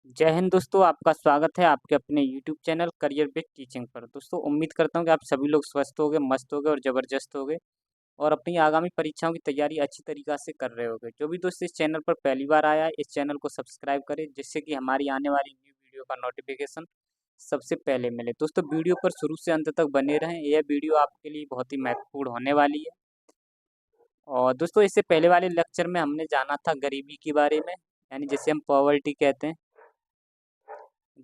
जय हिंद दोस्तों, आपका स्वागत है आपके अपने YouTube channel career with teaching पर। दोस्तों उम्मीद करता हूँ कि आप सभी लोग स्वस्थ होंगे, मस्त होंगे और ज़बरदस्त होंगे और अपनी आगामी परीक्षाओं की तैयारी अच्छी तरीक़ा से कर रहे होंगे। जो भी दोस्त इस चैनल पर पहली बार आया है, इस चैनल को सब्सक्राइब करें जिससे कि हमारी आने वाली न्यू वीडियो का नोटिफिकेशन सबसे पहले मिले। दोस्तों वीडियो पर शुरू से अंत तक बने रहें, यह वीडियो आपके लिए बहुत ही महत्वपूर्ण होने वाली है। और दोस्तों इससे पहले वाले लेक्चर में हमने जाना था गरीबी के बारे में, यानी जिसे हम पॉवर्टी कहते हैं।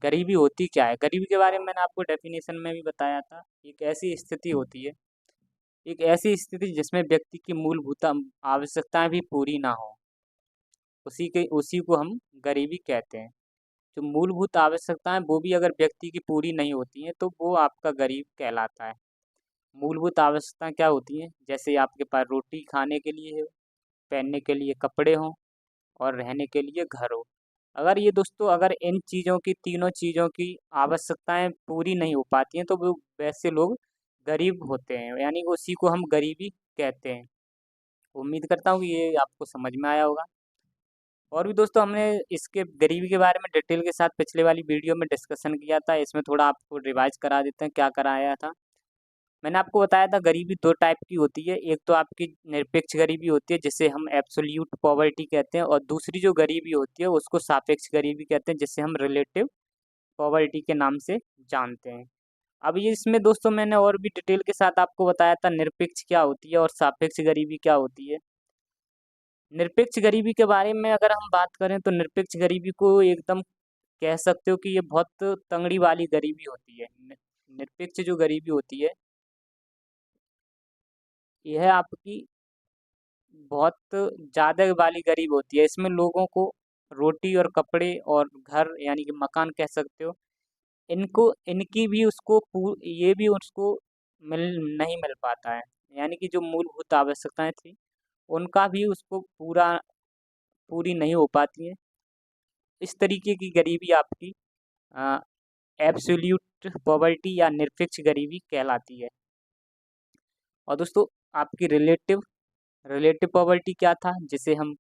गरीबी होती क्या है? गरीबी के बारे में मैंने आपको डेफिनेशन में भी बताया था। एक ऐसी स्थिति होती है, एक ऐसी स्थिति जिसमें व्यक्ति की मूलभूत आवश्यकताएं भी पूरी ना हो, उसी को हम गरीबी कहते हैं। जो मूलभूत आवश्यकताएं वो भी अगर व्यक्ति की पूरी नहीं होती हैं तो वो आपका गरीब कहलाता है। मूलभूत आवश्यकताएं क्या होती हैं? जैसे आपके पास रोटी खाने के लिए हो, पहनने के लिए कपड़े हों और रहने के लिए घर हो। अगर ये दोस्तों अगर इन चीज़ों की तीनों चीज़ों की आवश्यकताएं पूरी नहीं हो पाती हैं तो वो वैसे लोग गरीब होते हैं, यानी उसी को हम गरीबी कहते हैं। उम्मीद करता हूँ कि ये आपको समझ में आया होगा। और भी दोस्तों हमने इसके गरीबी के बारे में डिटेल के साथ पिछले वाली वीडियो में डिस्कशन किया था। इसमें थोड़ा आपको रिवाइज करा देते हैं क्या कराया था। मैंने आपको बताया था गरीबी 2 टाइप की होती है। एक तो आपकी निरपेक्ष गरीबी होती है जिसे हम एब्सोल्यूट पॉवर्टी कहते हैं और दूसरी जो गरीबी होती है उसको सापेक्ष गरीबी कहते हैं जिसे हम रिलेटिव पॉवर्टी के नाम से जानते हैं। अब ये इसमें दोस्तों मैंने और भी डिटेल के साथ आपको बताया था निरपेक्ष क्या होती है और सापेक्ष गरीबी क्या होती है। निरपेक्ष गरीबी के बारे में अगर हम बात करें तो निरपेक्ष गरीबी को एकदम कह सकते हो कि ये बहुत तंगड़ी वाली गरीबी होती है। निरपेक्ष जो गरीबी होती है यह आपकी बहुत ज़्यादा वाली गरीब होती है। इसमें लोगों को रोटी और कपड़े और घर यानी कि मकान कह सकते हो, इनको इनकी भी उसको ये भी उसको मिल नहीं मिल पाता है। यानी कि जो मूलभूत आवश्यकताएँ थी, उनका भी उसको पूरी नहीं हो पाती हैं। इस तरीके की गरीबी आपकी अ, एब्सोल्यूट पॉवर्टी या निरपेक्ष गरीबी कहलाती है। और दोस्तों आपकी रिलेटिव रिलेटिव पॉवर्टी क्या था जिसे हम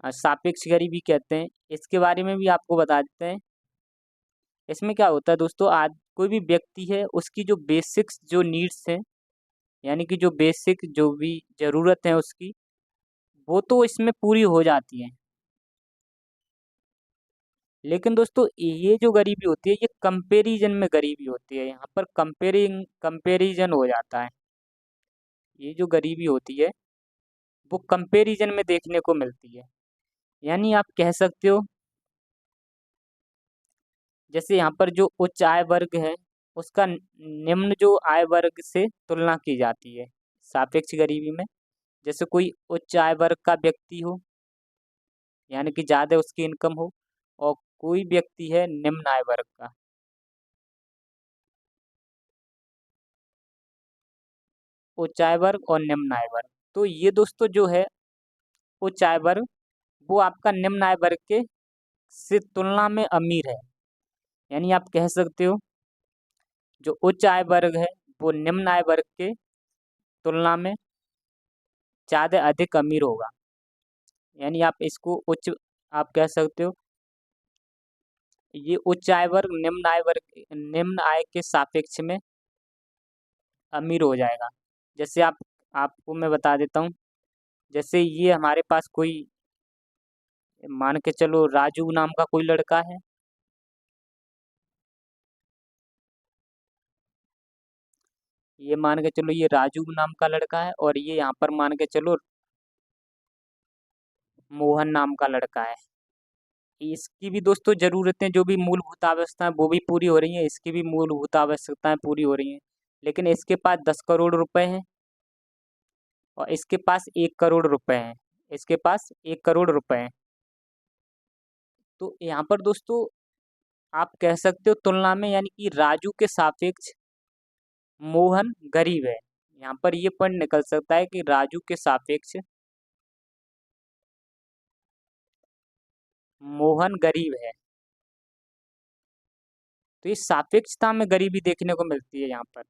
सापेक्ष गरीबी कहते हैं, इसके बारे में भी आपको बता देते हैं। इसमें क्या होता है दोस्तों, आज कोई भी व्यक्ति है उसकी जो बेसिक्स जो नीड्स हैं, यानी कि जो बेसिक जो भी ज़रूरत है उसकी, वो तो इसमें पूरी हो जाती हैं। लेकिन दोस्तों ये जो गरीबी होती है ये कंपैरिजन में गरीबी होती है। यहाँ पर कंपैरिजन हो जाता है। ये जो गरीबी होती है वो कंपैरिजन में देखने को मिलती है। यानी आप कह सकते हो जैसे यहाँ पर जो उच्च आय वर्ग है उसका निम्न जो आय वर्ग से तुलना की जाती है सापेक्ष गरीबी में। जैसे कोई उच्च आय वर्ग का व्यक्ति हो, यानी कि ज़्यादा उसकी इनकम हो, और कोई व्यक्ति है निम्न आय वर्ग का। उच्च आय वर्ग और निम्न आय वर्ग, तो ये दोस्तों जो है उच्च आय वर्ग वो आपका निम्न आय वर्ग के से तुलना में अमीर है। यानी आप कह सकते हो जो उच्च आय वर्ग है वो निम्न आय वर्ग के तुलना में ज़्यादा अधिक अमीर होगा। यानी आप इसको उच्च आप कह सकते हो ये उच्च आय वर्ग निम्न आय के सापेक्ष में अमीर हो जाएगा। जैसे आपको मैं बता देता हूँ, जैसे ये हमारे पास कोई मान के चलो राजू नाम का कोई लड़का है। ये मान के चलो ये राजू नाम का लड़का है और ये यहाँ पर मान के चलो मोहन नाम का लड़का है। इसकी भी दोस्तों ज़रूरतें जो भी मूलभूत आवश्यकताएं वो भी पूरी हो रही हैं, इसकी भी मूलभूत आवश्यकताएं पूरी हो रही हैं। लेकिन इसके पास 10 करोड़ रुपए हैं और इसके पास 1 करोड़ रुपए हैं। इसके पास 1 करोड़ रुपए हैं। तो यहाँ पर दोस्तों आप कह सकते हो तुलना में, यानी कि राजू के सापेक्ष मोहन गरीब है। यहाँ पर ये पॉइंट निकल सकता है कि राजू के सापेक्ष मोहन गरीब है। तो इस सापेक्षता में गरीबी देखने को मिलती है यहाँ पर।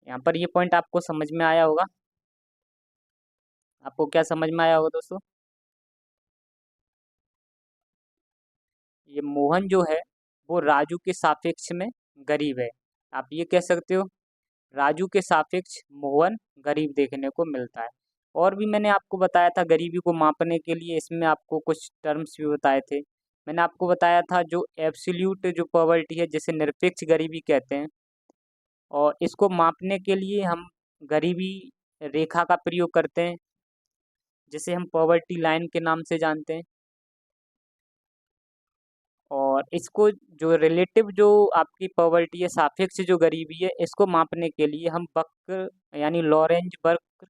यहाँ पर ये पॉइंट आपको समझ में आया होगा। आपको क्या समझ में आया होगा दोस्तों? ये मोहन जो है वो राजू के सापेक्ष में गरीब है। आप ये कह सकते हो राजू के सापेक्ष मोहन गरीब देखने को मिलता है। और भी मैंने आपको बताया था गरीबी को मापने के लिए, इसमें आपको कुछ टर्म्स भी बताए थे। मैंने आपको बताया था जो एब्सोल्यूट जो पॉवर्टी है जिसे निरपेक्ष गरीबी कहते हैं, और इसको मापने के लिए हम गरीबी रेखा का प्रयोग करते हैं जिसे हम पॉवर्टी लाइन के नाम से जानते हैं। और इसको जो रिलेटिव जो आपकी पॉवर्टी है, सापेक्ष जो गरीबी है, इसको मापने के लिए हम वक्र यानी लॉरेंज वक्र,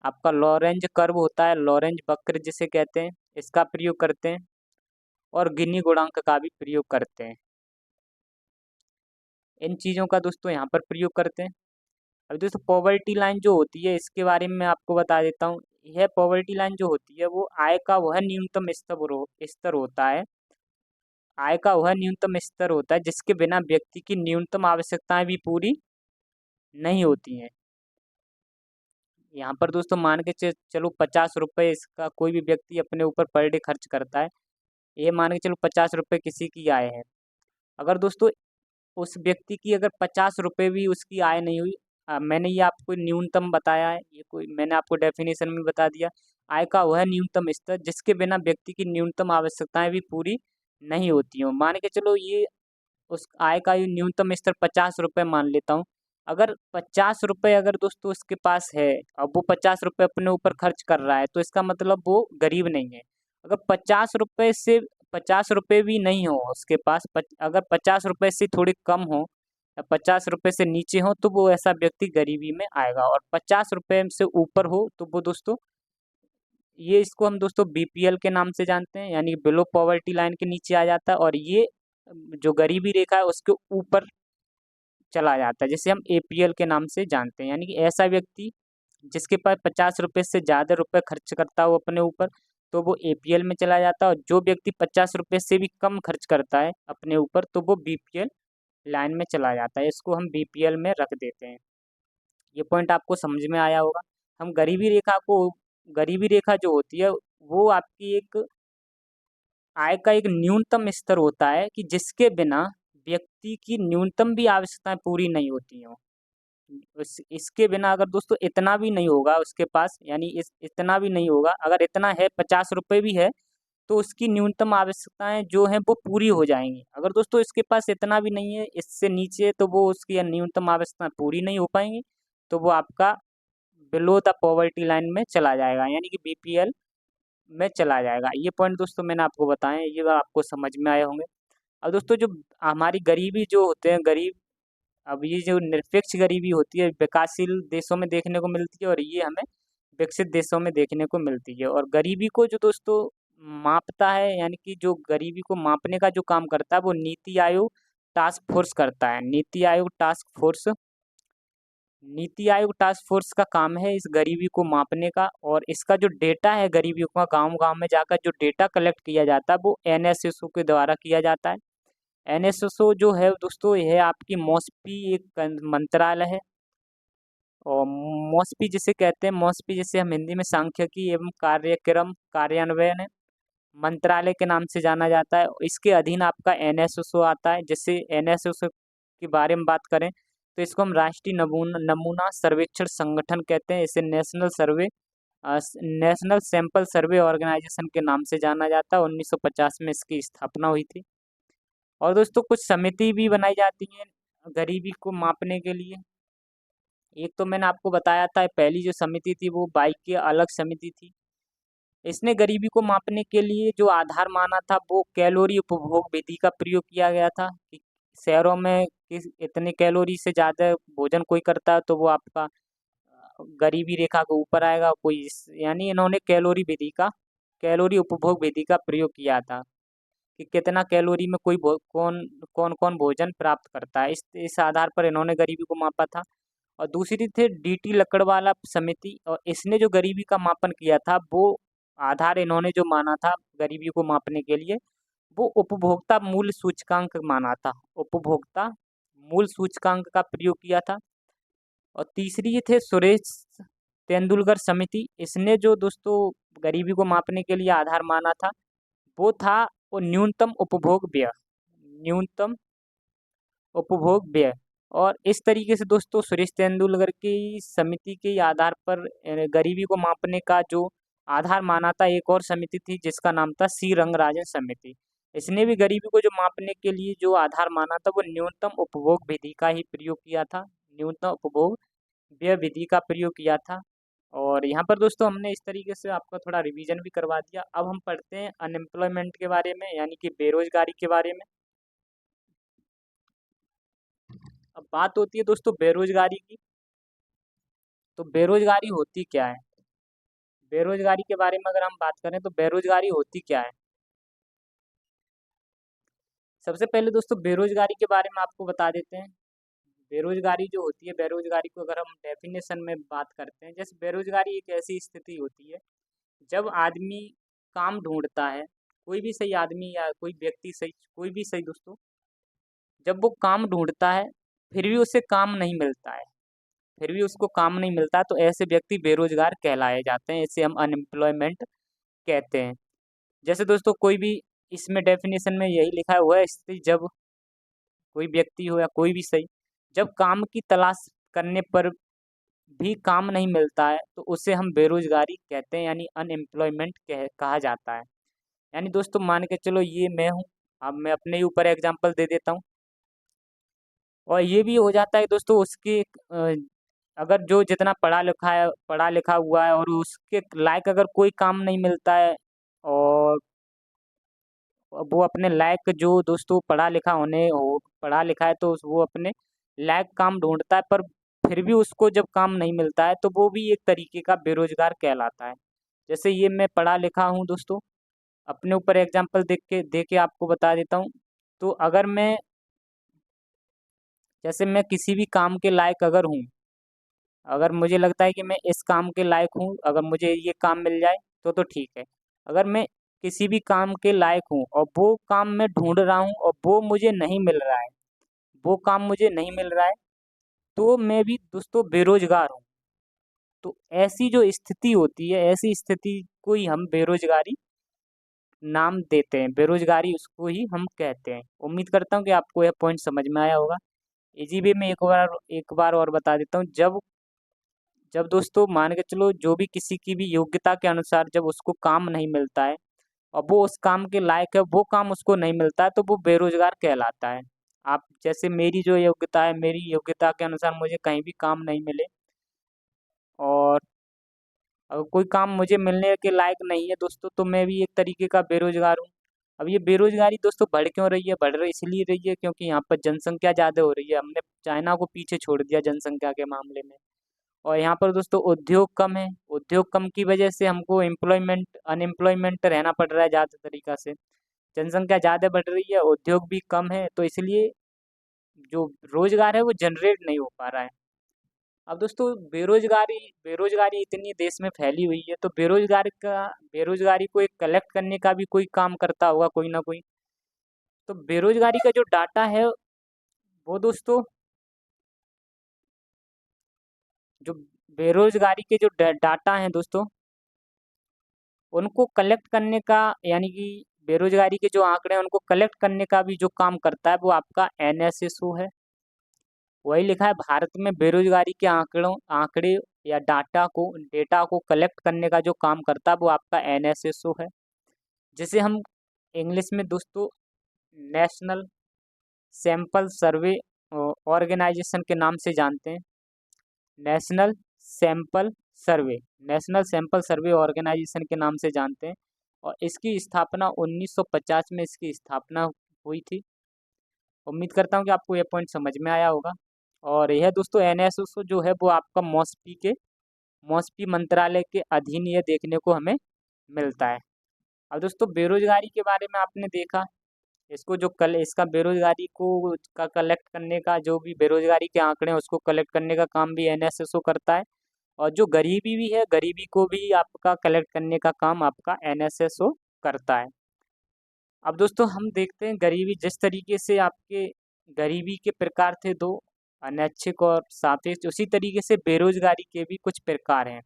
आपका लॉरेंज कर्व होता है, लॉरेंज वक्र जिसे कहते हैं, इसका प्रयोग करते हैं और गिनी गुणांक का भी प्रयोग करते हैं। इन चीज़ों का दोस्तों यहाँ पर प्रयोग करते हैं। अब दोस्तों पॉवर्टी लाइन जो होती है इसके बारे में मैं आपको बता देता हूँ। यह पॉवर्टी लाइन जो होती है वो आय का वह न्यूनतम स्तर होता है, आय का वह न्यूनतम स्तर होता है जिसके बिना व्यक्ति की न्यूनतम आवश्यकताएं भी पूरी नहीं होती हैं। यहाँ पर दोस्तों मान के चलो 50 रुपये इसका कोई भी व्यक्ति अपने ऊपर पर डे खर्च करता है। ये मान के चलो 50 रुपये किसी की आय है। अगर दोस्तों उस व्यक्ति की अगर 50 रुपये भी उसकी आय नहीं हुई, मैंने ये आपको न्यूनतम बताया है, ये कोई मैंने आपको डेफिनेशन में बता दिया, आय का वह न्यूनतम स्तर जिसके बिना व्यक्ति की न्यूनतम आवश्यकताएं भी पूरी नहीं होती हो। मान के चलो ये उस आय का ये न्यूनतम स्तर 50 रुपये मान लेता हूँ। अगर 50 रुपये अगर दोस्तों उसके पास है, अब वो 50 रुपये अपने ऊपर खर्च कर रहा है, तो इसका मतलब वो गरीब नहीं है। अगर 50 रुपये से 50 रुपये भी नहीं हो उसके पास, अगर 50 रुपये से थोड़े कम हो या 50 रुपये से नीचे हो, तो वो ऐसा व्यक्ति गरीबी में आएगा। और 50 रुपये से ऊपर हो तो वो दोस्तों ये इसको हम दोस्तों बीपीएल के नाम से जानते हैं, यानी बिलो पॉवर्टी लाइन के नीचे आ जाता है। और ये जो गरीबी रेखा है उसके ऊपर चला जाता है, जिसे हम एपीएल के नाम से जानते हैं। यानी कि ऐसा व्यक्ति जिसके पास 50 रुपये से ज़्यादा रुपये खर्च करता हो अपने ऊपर, तो वो एपीएल में चला जाता है। और जो व्यक्ति 50 रुपये से भी कम खर्च करता है अपने ऊपर, तो वो बीपीएल लाइन में चला जाता है। इसको हम बीपीएल में रख देते हैं। ये पॉइंट आपको समझ में आया होगा। हम गरीबी रेखा जो होती है वो आपकी एक आय का एक न्यूनतम स्तर होता है कि जिसके बिना व्यक्ति की न्यूनतम भी आवश्यकताएं पूरी नहीं होती हों। इसके बिना अगर दोस्तों इतना भी नहीं होगा उसके पास, यानी इतना भी नहीं होगा, अगर इतना है 50 रुपये भी है, तो उसकी न्यूनतम आवश्यकताएं जो हैं वो पूरी हो जाएंगी। अगर दोस्तों इसके पास इतना भी नहीं है, इससे नीचे, तो वो उसकी न्यूनतम आवश्यकताएं पूरी नहीं हो पाएंगी, तो वो आपका बिलो द पॉवर्टी लाइन में चला जाएगा, यानी कि बीपीएल में चला जाएगा। ये पॉइंट दोस्तों मैंने आपको बताए, ये आपको समझ में आए होंगे। अब दोस्तों जो हमारी गरीबी जो होते हैं गरीब, अब ये जो निरपेक्ष गरीबी होती है विकासशील देशों में देखने को मिलती है और ये हमें विकसित देशों में देखने को मिलती है। और गरीबी को जो दोस्तों मापता है, यानी कि जो गरीबी को मापने का जो काम करता है वो नीति आयोग टास्क फोर्स करता है। नीति आयोग टास्क फोर्स का काम है इस गरीबी को मापने का। और इसका जो डेटा है गरीबी का, गांव गांव में जाकर जो डेटा कलेक्ट किया जाता है वो एनएसएसओ के द्वारा किया जाता है। एनएसएसओ जो है दोस्तों यह आपकी मॉस्पी एक मंत्रालय है। और मॉस्पी जिसे कहते हैं, मॉस्पी जिसे हम हिंदी में सांख्यिकी एवं कार्यक्रम कार्यान्वयन मंत्रालय के नाम से जाना जाता है। इसके अधीन आपका एनएसएसओ आता है। जैसे एनएसएसओ के बारे में बात करें तो इसको हम राष्ट्रीय नमूना सर्वेक्षण संगठन कहते हैं। इसे नेशनल सैंपल सर्वे ऑर्गेनाइजेशन के नाम से जाना जाता है। 1950 में इसकी स्थापना हुई थी। और दोस्तों कुछ समिति भी बनाई जाती हैं गरीबी को मापने के लिए। एक तो मैंने आपको बताया था, पहली जो समिति थी वो बाइक अलग समिति थी। इसने गरीबी को मापने के लिए जो आधार माना था वो कैलोरी उपभोग विधि का प्रयोग किया गया था कि शहरों में इतने कैलोरी से ज़्यादा भोजन कोई करता है तो वो आपका गरीबी रेखा के ऊपर आएगा। यानी इन्होंने कैलोरी उपभोग विधि का प्रयोग किया था कि कितना कैलोरी में कौन कौन कौन भोजन प्राप्त करता है। इस आधार पर इन्होंने गरीबी को मापा था। और दूसरी थे डीटी लकड़वाला समिति, और इसने जो गरीबी का मापन किया था वो आधार इन्होंने जो माना था गरीबी को मापने के लिए वो उपभोक्ता मूल्य सूचकांक माना था। उपभोक्ता मूल्य सूचकांक का प्रयोग किया था। और तीसरी थे सुरेश तेंदुलकर समिति। इसने जो दोस्तों गरीबी को मापने के लिए आधार माना था वो था और न्यूनतम उपभोग व्यय, न्यूनतम उपभोग व्यय। और इस तरीके से दोस्तों सुरेश तेंदुलकर की समिति के आधार पर गरीबी को मापने का जो आधार माना था, एक और समिति थी जिसका नाम था सी रंगराजन समिति। इसने भी गरीबी को जो मापने के लिए जो आधार माना था वो न्यूनतम उपभोग विधि का ही प्रयोग किया था, न्यूनतम उपभोग व्यय विधि का प्रयोग किया था। और यहाँ पर दोस्तों हमने इस तरीके से आपका थोड़ा रिवीजन भी करवा दिया। अब हम पढ़ते हैं अनएम्प्लॉयमेंट के बारे में, यानी कि बेरोजगारी के बारे में। अब बात होती है दोस्तों बेरोजगारी की, तो बेरोजगारी होती क्या है? बेरोजगारी के बारे में अगर हम बात करें तो बेरोजगारी होती क्या है? सबसे पहले दोस्तों बेरोजगारी के बारे में आपको बता देते हैं। बेरोजगारी जो होती है, बेरोजगारी को अगर हम डेफिनेशन में बात करते हैं, जैसे बेरोजगारी एक ऐसी स्थिति होती है जब आदमी काम ढूंढता है, कोई भी सही आदमी या कोई व्यक्ति सही, कोई भी सही दोस्तों, जब वो काम ढूंढता है फिर भी उसे काम नहीं मिलता है, फिर भी उसको काम नहीं मिलता, तो ऐसे व्यक्ति बेरोजगार कहलाए जाते हैं, इसे हम अनएम्प्लॉयमेंट कहते हैं। जैसे दोस्तों कोई भी इसमें डेफिनेशन में यही लिखा हुआ है, स्थिति जब कोई व्यक्ति हो या कोई भी सही, जब काम की तलाश करने पर भी काम नहीं मिलता है तो उसे हम बेरोजगारी कहते हैं, यानी अनएम्प्लॉयमेंट कहा जाता है। यानी दोस्तों मान के चलो ये मैं हूँ, अब मैं अपने ही ऊपर एग्जांपल दे देता हूँ। और ये भी हो जाता है दोस्तों उसके अगर जो जितना पढ़ा लिखा हुआ है और उसके लायक अगर कोई काम नहीं मिलता है, और वो अपने लायक जो दोस्तों पढ़ा लिखा है तो वो अपने लायक काम ढूंढता है, पर फिर भी उसको जब काम नहीं मिलता है तो वो भी एक तरीके का बेरोजगार कहलाता है। जैसे ये मैं पढ़ा लिखा हूँ दोस्तों, अपने ऊपर एग्जांपल दे के आपको बता देता हूँ। तो अगर मैं, जैसे मैं किसी भी काम के लायक अगर हूँ, अगर मुझे लगता है कि मैं इस काम के लायक हूँ, अगर मुझे ये काम मिल जाए तो ठीक है। अगर मैं किसी भी काम के लायक हूँ और वो काम मैं ढूंढ रहा हूँ और वो मुझे नहीं मिल रहा है, वो काम मुझे नहीं मिल रहा है, तो मैं भी दोस्तों बेरोजगार हूँ। तो ऐसी जो स्थिति होती है, ऐसी स्थिति को ही हम बेरोजगारी नाम देते हैं, बेरोजगारी उसको ही हम कहते हैं। उम्मीद करता हूँ कि आपको यह पॉइंट समझ में आया होगा। इसी वे में एक बार और बता देता हूँ। जब जब दोस्तों मान के चलो जो भी किसी की भी योग्यता के अनुसार जब उसको काम नहीं मिलता है और वो उस काम के लायक है, वो काम उसको नहीं मिलता है, तो वो बेरोजगार कहलाता है। आप जैसे मेरी जो योग्यता है, मेरी योग्यता के अनुसार मुझे कहीं भी काम नहीं मिले और अगर कोई काम मुझे मिलने के लायक नहीं है दोस्तों, तो मैं भी एक तरीके का बेरोजगार हूँ। अब ये बेरोजगारी दोस्तों बढ़ क्यों रही है? बढ़ रही इसलिए रही है क्योंकि यहाँ पर जनसंख्या ज़्यादा हो रही है। हमने चाइना को पीछे छोड़ दिया जनसंख्या के मामले में। और यहाँ पर दोस्तों उद्योग कम है, उद्योग कम की वजह से हमको अनएम्प्लॉयमेंट रहना पड़ रहा है ज़्यादा तरीका से। जनसंख्या ज़्यादा बढ़ रही है, उद्योग भी कम है, तो इसलिए जो रोजगार है वो जनरेट नहीं हो पा रहा है। अब दोस्तों बेरोजगारी बेरोजगारी इतनी देश में फैली हुई है, तो बेरोजगारी को एक कलेक्ट करने का भी कोई काम करता होगा कोई ना कोई। तो बेरोजगारी का जो डाटा है वो दोस्तों, जो बेरोजगारी के जो डाटा हैं दोस्तों, उनको कलेक्ट करने का, यानी कि बेरोजगारी के जो आंकड़े हैं उनको कलेक्ट करने का भी जो काम करता है वो आपका एनएसएसओ है। वही लिखा है भारत में बेरोजगारी के आंकड़े या डेटा को कलेक्ट करने का जो काम करता है वो आपका एनएसएसओ है, जिसे हम इंग्लिश में दोस्तों नेशनल सैंपल सर्वे ऑर्गेनाइजेशन के नाम से जानते हैं। National sample survey national sample survey organisation के नाम से जानते हैं। और इसकी स्थापना 1950 में इसकी स्थापना हुई थी। उम्मीद करता हूँ कि आपको यह पॉइंट समझ में आया होगा। और यह दोस्तों एनएसएसओ जो है वो आपका मॉस्पी मंत्रालय के अधीन ये देखने को हमें मिलता है। अब दोस्तों बेरोजगारी के बारे में आपने देखा, इसको जो कल इसका बेरोजगारी को का कलेक्ट करने का, जो भी बेरोजगारी के आंकड़े हैं उसको कलेक्ट करने का काम भी एनएसएसओ करता है। और जो गरीबी भी है, गरीबी को भी आपका कलेक्ट करने का काम आपका एनएसएसओ करता है। अब दोस्तों हम देखते हैं गरीबी, जिस तरीके से आपके गरीबी के प्रकार थे दो, अनैच्छिक और सापेक्ष, उसी तरीके से बेरोजगारी के भी कुछ प्रकार हैं।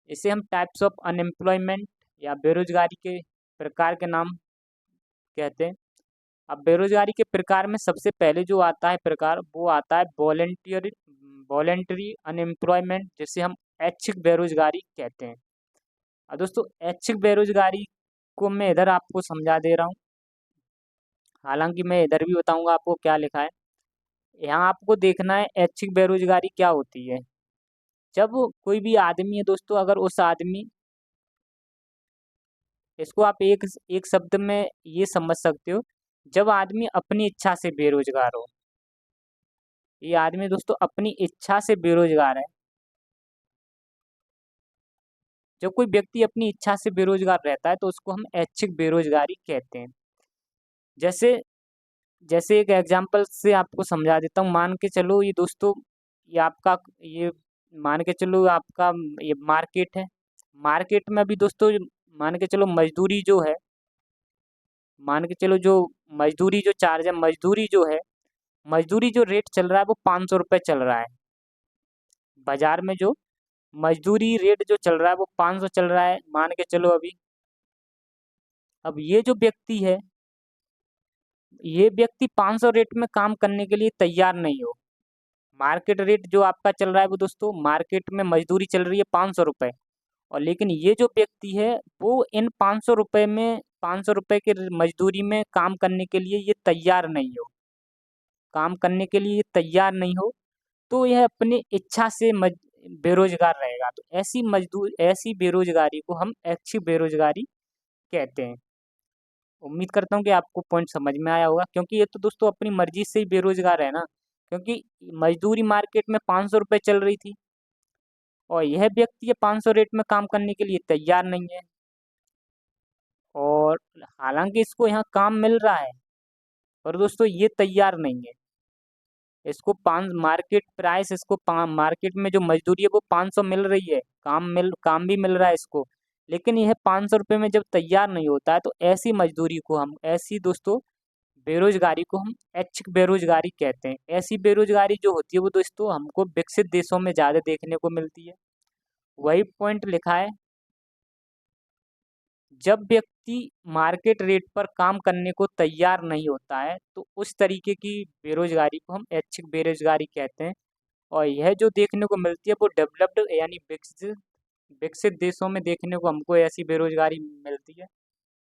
इसे हम टाइप्स ऑफ अनएम्प्लॉयमेंट या बेरोजगारी के प्रकार के नाम कहते हैं। अब बेरोजगारी के प्रकार में सबसे पहले जो आता है प्रकार, वो आता है वॉलेंटरी अनएम्प्लॉयमेंट, जिसे हम ऐच्छिक बेरोजगारी कहते हैं। अब दोस्तों ऐच्छिक बेरोजगारी को मैं इधर आपको समझा दे रहा हूँ, हालांकि मैं इधर भी बताऊंगा आपको क्या लिखा है। यहाँ आपको देखना है ऐच्छिक बेरोजगारी क्या होती है। जब कोई भी आदमी है दोस्तों, अगर उस आदमी, इसको आप एक शब्द में ये समझ सकते हो, जब आदमी अपनी इच्छा से बेरोजगार हो। ये आदमी दोस्तों अपनी इच्छा से बेरोजगार है। जब कोई व्यक्ति अपनी इच्छा से बेरोजगार रहता है तो उसको हम ऐच्छिक बेरोजगारी कहते हैं। जैसे जैसे एक एग्जांपल से आपको समझा देता हूँ। मान के चलो ये दोस्तों, ये आपका ये मान के चलो आपका ये मार्केट है। मार्केट में अभी दोस्तों मान के चलो मजदूरी जो है, मान के चलो जो मजदूरी जो चार्ज है, मजदूरी जो है, मजदूरी जो रेट चल रहा है वो 500 रुपये चल रहा है। बाजार में जो मजदूरी रेट जो चल रहा है वो 500 चल रहा है, मान के चलो अभी। अब ये जो व्यक्ति है, ये व्यक्ति 500 रेट में काम करने के लिए तैयार नहीं हो। मार्केट रेट जो आपका चल रहा है वो दोस्तों, मार्केट में मजदूरी चल रही है 500 रुपये, और लेकिन ये जो व्यक्ति है वो इन 500 रुपये में, 500 रुपये के मजदूरी में काम करने के लिए ये तैयार नहीं हो, काम करने के लिए ये तैयार नहीं हो, तो यह अपनी इच्छा से बेरोजगार रहेगा। तो ऐसी बेरोजगारी को हम ऐच्छिक बेरोजगारी कहते हैं। उम्मीद करता हूँ कि आपको पॉइंट समझ में आया होगा, क्योंकि ये तो दोस्तों अपनी मर्जी से ही बेरोजगार है ना, क्योंकि मजदूरी मार्केट में 500 रुपये चल रही थी और यह व्यक्ति ये 500 रेट में काम करने के लिए तैयार नहीं है। और हालांकि इसको यहाँ काम मिल रहा है, पर दोस्तों ये तैयार नहीं है। इसको पाँच मार्केट प्राइस, इसको मार्केट में जो मजदूरी है वो 500 मिल रही है, काम भी मिल रहा है इसको, लेकिन यह 500 रुपये में जब तैयार नहीं होता है तो ऐसी मजदूरी को हम, ऐसी दोस्तों बेरोजगारी को हम ऐच्छिक बेरोजगारी कहते हैं। ऐसी बेरोजगारी जो होती है वो दोस्तों हमको विकसित देशों में ज़्यादा देखने को मिलती है। वही पॉइंट लिखा है, जब व्यक्ति मार्केट रेट पर काम करने को तैयार नहीं होता है तो उस तरीके की बेरोजगारी को हम ऐच्छिक बेरोजगारी कहते हैं। और यह जो देखने को मिलती है वो डेवलप्ड यानी विकसित विकसित देशों में देखने को हमको ऐसी बेरोजगारी मिलती है।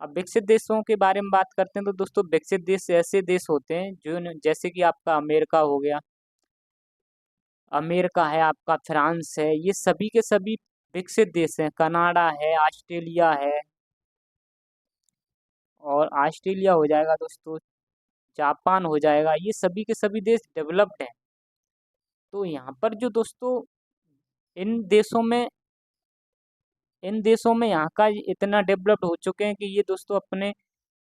अब विकसित देशों के बारे में बात करते हैं तो दोस्तों विकसित देश ऐसे देश होते हैं जो जैसे कि आपका अमेरिका हो गया, अमेरिका है, आपका फ्रांस है, ये सभी के सभी विकसित देश हैं। कनाडा है, ऑस्ट्रेलिया है, और ऑस्ट्रेलिया हो जाएगा दोस्तों, जापान हो जाएगा, ये सभी के सभी देश डेवलप्ड हैं। तो यहाँ पर जो दोस्तों इन देशों में इन देशों में यहाँ का इतना डेवलप्ड हो चुके हैं कि ये दोस्तों अपने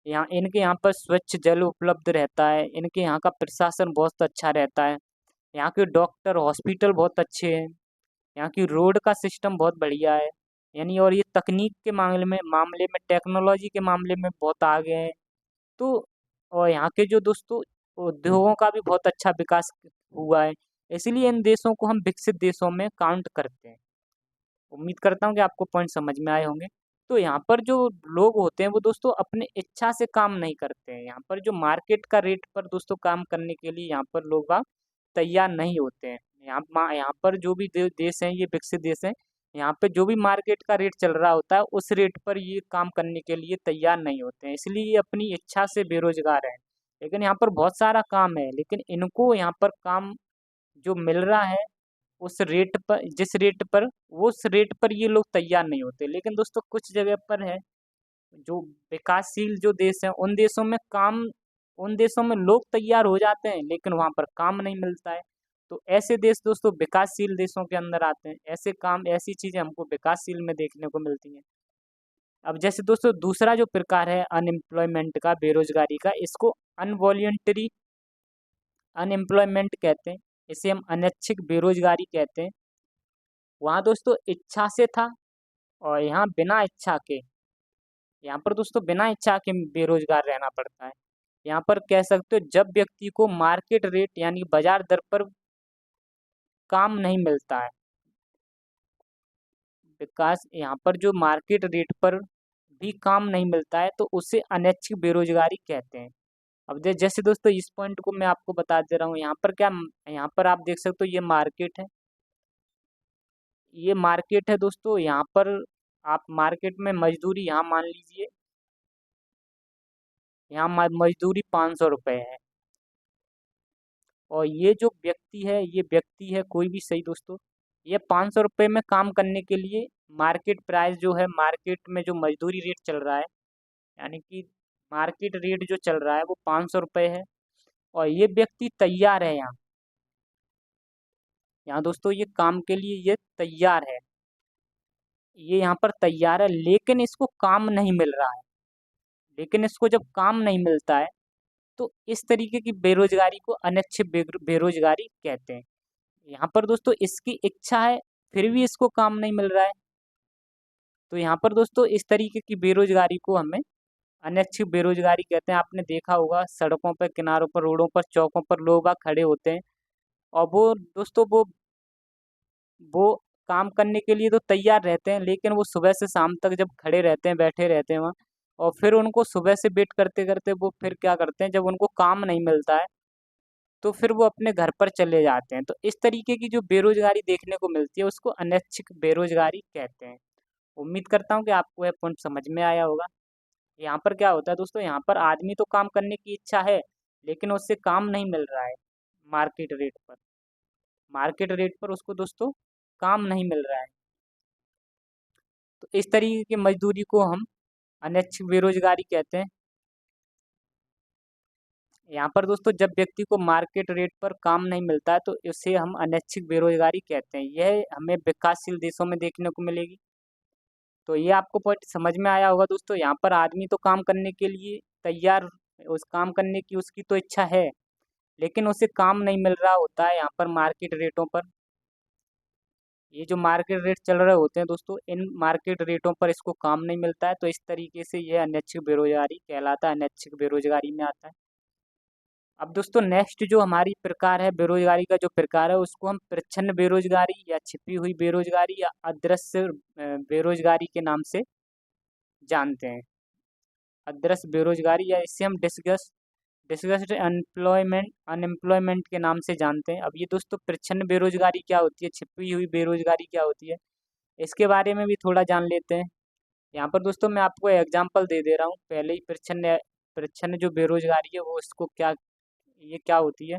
यहाँ, इनके यहाँ पर स्वच्छ जल उपलब्ध रहता है, इनके यहाँ का प्रशासन बहुत अच्छा रहता है, यहाँ के डॉक्टर हॉस्पिटल बहुत अच्छे हैं, यहाँ की रोड का सिस्टम बहुत बढ़िया है, यानी और ये तकनीक के मामले में टेक्नोलॉजी के मामले में बहुत आगे हैं। तो और यहाँ के जो दोस्तों उद्योगों का भी बहुत अच्छा विकास हुआ है, इसलिए इन देशों को हम विकसित देशों में काउंट करते हैं। उम्मीद करता हूँ कि आपको पॉइंट समझ में आए होंगे। तो यहाँ पर जो लोग होते हैं वो दोस्तों अपने इच्छा से काम नहीं करते हैं। यहाँ पर जो मार्केट का रेट पर दोस्तों काम करने के लिए यहाँ पर लोग बाग तैयार नहीं होते हैं। यहाँ पर जो भी देश हैं, ये विकसित देश हैं, यहाँ पे जो भी मार्केट का रेट चल रहा होता है उस रेट पर ये काम करने के लिए तैयार नहीं होते हैं, इसलिए ये अपनी इच्छा से बेरोजगार हैं। लेकिन यहाँ पर बहुत सारा काम है, लेकिन इनको यहाँ पर काम जो मिल रहा है उस रेट पर, जिस रेट पर, उस रेट पर ये लोग तैयार नहीं होते। लेकिन दोस्तों कुछ जगह पर है, जो विकासशील जो देश हैं उन देशों में लोग तैयार हो जाते हैं लेकिन वहाँ पर काम नहीं मिलता है। तो ऐसे देश दोस्तों विकासशील देशों के अंदर आते हैं। ऐसे काम, ऐसी चीज़ें हमको विकासशील में देखने को मिलती हैं। अब जैसे दोस्तों दूसरा जो प्रकार है अनएम्प्लॉयमेंट का, बेरोजगारी का, इसको अनवॉल्यूंटरी अनएम्प्लॉयमेंट कहते हैं। इसे हम अनैच्छिक बेरोजगारी कहते हैं। वहाँ दोस्तों इच्छा से था, और यहाँ बिना इच्छा के, यहाँ पर दोस्तों बिना इच्छा के बेरोजगार रहना पड़ता है। यहाँ पर कह सकते हो जब व्यक्ति को मार्केट रेट यानी बाजार दर पर काम नहीं मिलता है। विकास यहाँ पर जो मार्केट रेट पर भी काम नहीं मिलता है तो उसे अनैच्छिक बेरोजगारी कहते हैं। अब जैसे दोस्तों इस पॉइंट को मैं आपको बता दे रहा हूँ, यहाँ पर क्या, यहाँ पर आप देख सकते हो ये मार्केट है, ये मार्केट है दोस्तों। यहाँ पर आप मार्केट में मजदूरी, यहाँ मान लीजिए यहाँ मजदूरी 500 रुपये है, और ये जो व्यक्ति है, ये व्यक्ति है कोई भी सही दोस्तों, ये 500 रुपये में काम करने के लिए मार्केट प्राइस जो है, मार्केट में जो मजदूरी रेट चल रहा है, यानी कि मार्केट रेट जो चल रहा है वो 500 रुपये है। और ये व्यक्ति तैयार है, यहाँ यहाँ दोस्तों ये काम के लिए ये तैयार है, ये यहाँ पर तैयार है, लेकिन इसको काम नहीं मिल रहा है। लेकिन इसको जब काम नहीं मिलता है तो इस तरीके की बेरोजगारी को अनिश्चित बेरोजगारी कहते हैं। यहाँ पर दोस्तों इसकी इच्छा है, फिर भी इसको काम नहीं मिल रहा है, तो यहाँ पर दोस्तों इस तरीके की बेरोजगारी को हमें अनिश्चित बेरोजगारी कहते हैं। आपने देखा होगा सड़कों पर, किनारों पर, रोडों पर, चौकों पर लोग बाग खड़े होते हैं, और वो दोस्तों वो काम करने के लिए तो तैयार रहते हैं, लेकिन वो सुबह से शाम तक जब खड़े रहते हैं, बैठे रहते हैं वहाँ, और फिर उनको सुबह से वेट करते करते वो फिर क्या करते हैं, जब उनको काम नहीं मिलता है तो फिर वो अपने घर पर चले जाते हैं। तो इस तरीके की जो बेरोजगारी देखने को मिलती है उसको अनैच्छिक बेरोजगारी कहते हैं। उम्मीद करता हूँ कि आपको यह पॉइंट समझ में आया होगा। यहाँ पर क्या होता है दोस्तों, यहाँ पर आदमी तो काम करने की इच्छा है, लेकिन उससे काम नहीं मिल रहा है। मार्केट रेट पर, मार्केट रेट पर उसको दोस्तों काम नहीं मिल रहा है, तो इस तरीके की मजदूरी को हम अनैच्छिक बेरोजगारी कहते हैं। यहाँ पर दोस्तों जब व्यक्ति को मार्केट रेट पर काम नहीं मिलता है तो इसे हम अनैच्छिक बेरोजगारी कहते हैं। यह हमें विकासशील देशों में देखने को मिलेगी। तो ये आपको पॉइंट समझ में आया होगा दोस्तों। यहाँ पर आदमी तो काम करने के लिए तैयार, उस काम करने की उसकी तो इच्छा है, लेकिन उसे काम नहीं मिल रहा होता है यहाँ पर मार्केट रेटों पर। ये जो मार्केट रेट चल रहे होते हैं दोस्तों, इन मार्केट रेटों पर इसको काम नहीं मिलता है, तो इस तरीके से ये अनैच्छिक बेरोजगारी कहलाता है, अनैच्छिक बेरोजगारी में आता है। अब दोस्तों नेक्स्ट जो हमारी प्रकार है बेरोजगारी का, जो प्रकार है उसको हम प्रच्छन्न बेरोजगारी या छिपी हुई बेरोजगारी या अदृश्य बेरोजगारी के नाम से जानते हैं। अदृश्य बेरोजगारी, या इसे हम डिस्गस्ड अनएम्प्लॉयमेंट अनएम्प्लॉयमेंट के नाम से जानते हैं। अब ये दोस्तों प्रच्छन्न बेरोजगारी क्या होती है, छिपी हुई बेरोजगारी क्या होती है, इसके बारे में भी थोड़ा जान लेते हैं। यहाँ पर दोस्तों मैं आपको एग्जांपल दे दे रहा हूँ पहले ही। प्रच्छन्न प्रच्छन्न जो बेरोजगारी है वो इसको क्या, ये क्या होती है।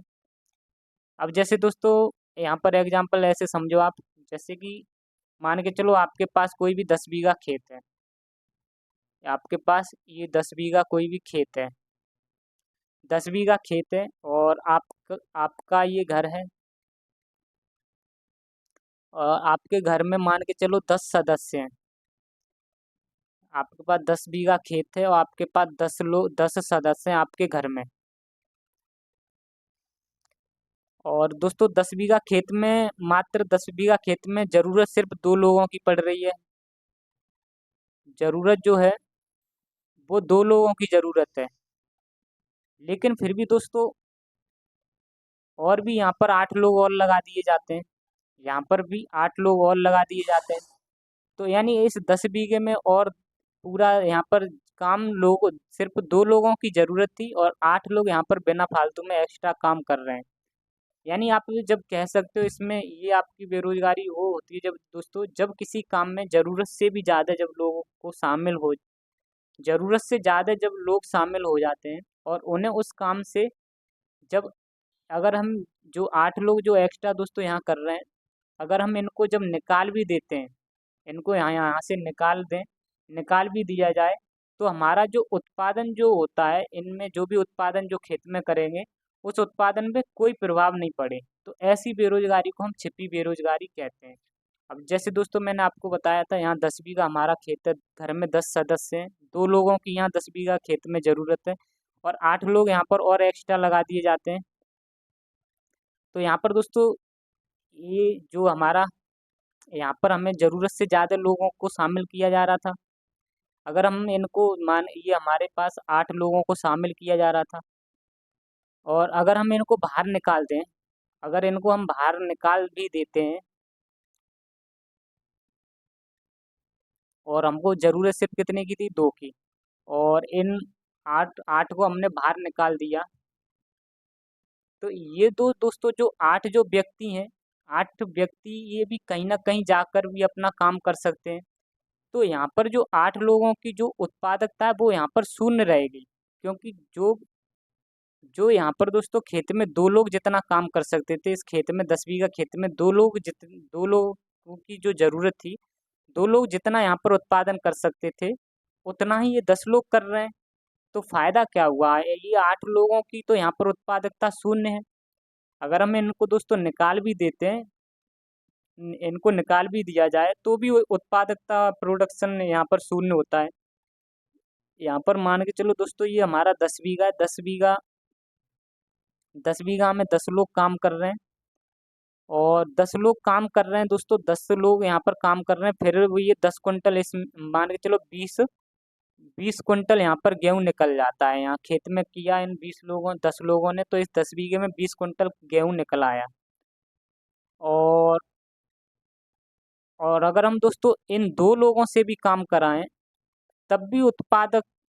अब जैसे दोस्तों यहाँ पर एग्जांपल ऐसे समझो आप, जैसे कि मान के चलो आपके पास कोई भी 10 बीघा खेत है, आपके पास ये 10 बीघा कोई भी खेत है, 10 बीघा खेत है, और आपका ये घर है, और आपके घर में मान के चलो 10 सदस्य हैं। आपके पास 10 बीघा खेत है और आपके पास 10 सदस्य हैं आपके घर में। और दोस्तों 10 बीघा खेत में, मात्र 10 बीघा खेत में जरूरत सिर्फ 2 लोगों की पड़ रही है। जरूरत जो है वो 2 लोगों की जरूरत है, लेकिन फिर भी दोस्तों और भी यहाँ पर 8 लोग और लगा दिए जाते हैं, यहाँ पर भी 8 लोग और लगा दिए जाते हैं। तो यानी इस 10 बीघे में और पूरा यहाँ पर काम, लोग सिर्फ 2 लोगों की जरूरत थी और 8 लोग यहाँ पर बिना फालतू में एक्स्ट्रा काम कर रहे हैं। यानी आप ये जब कह सकते हो इसमें, ये आपकी बेरोजगारी वो होती है जब दोस्तों, जब किसी काम में जरूरत से भी ज़्यादा जब लोगों को शामिल हो, जरूरत से ज़्यादा जब लोग शामिल हो जाते हैं, और उन्हें उस काम से जब, अगर हम जो 8 लोग जो एक्स्ट्रा दोस्तों यहाँ कर रहे हैं, अगर हम इनको जब निकाल भी देते हैं, इनको यहाँ यहाँ से निकाल भी दिया जाए, तो हमारा जो उत्पादन जो होता है, इनमें जो भी उत्पादन जो खेत में करेंगे उस उत्पादन पे कोई प्रभाव नहीं पड़े, तो ऐसी बेरोजगारी को हम छिपी बेरोजगारी कहते हैं। अब जैसे दोस्तों मैंने आपको बताया था, यहाँ 10 बीघा हमारा खेत है, घर में 10 सदस्य हैं, 2 लोगों की यहाँ 10 बीघा खेत में ज़रूरत है, और 8 लोग यहाँ पर और एक्स्ट्रा लगा दिए जाते हैं। तो यहाँ पर दोस्तों ये जो हमारा, यहाँ पर हमें ज़रूरत से ज़्यादा लोगों को शामिल किया जा रहा था। अगर हम इनको मान, ये हमारे पास 8 लोगों को शामिल किया जा रहा था, और अगर हम इनको बाहर निकाल दें, अगर इनको हम बाहर निकाल भी देते हैं, और हमको ज़रूरत सिर्फ कितने की थी, 2 की। और इन 8 8 को हमने बाहर निकाल दिया। तो ये दो दोस्तों जो 8 जो व्यक्ति हैं, 8 व्यक्ति ये भी कहीं न कहीं जाकर भी अपना काम कर सकते हैं। तो यहाँ पर जो 8 लोगों की जो उत्पादकता है वो यहाँ पर शून्य रहेगी। क्योंकि जो जो यहाँ पर दोस्तों खेत में 2 लोग जितना काम कर सकते थे, इस खेत में 10 बीघा खेत में 2 लोगों की जो ज़रूरत थी, 2 लोग जितना यहाँ पर उत्पादन कर सकते थे, उतना ही ये 10 लोग कर रहे हैं। तो फ़ायदा क्या हुआ? ये 8 लोगों की तो यहाँ पर उत्पादकता शून्य है। अगर हम इनको दोस्तों निकाल भी देते हैं, इनको निकाल भी दिया जाए तो भी उत्पादकता प्रोडक्शन यहाँ पर शून्य होता है। यहाँ पर मान के चलो दोस्तों ये हमारा 10 बीघा है, 10 बीघा में 10 लोग काम कर रहे हैं और 10 लोग काम कर रहे हैं दोस्तों, 10 लोग यहाँ पर काम कर रहे हैं, फिर वो ये 10 कुंटल इस मान के चलो 20 कुंटल यहाँ पर गेहूँ निकल जाता है। यहाँ खेत में किया इन 10 लोगों ने, तो इस 10 बीघे में 20 कुंटल गेहूँ निकल आया। और अगर हम दोस्तों इन 2 लोगों से भी काम कराएं तब भी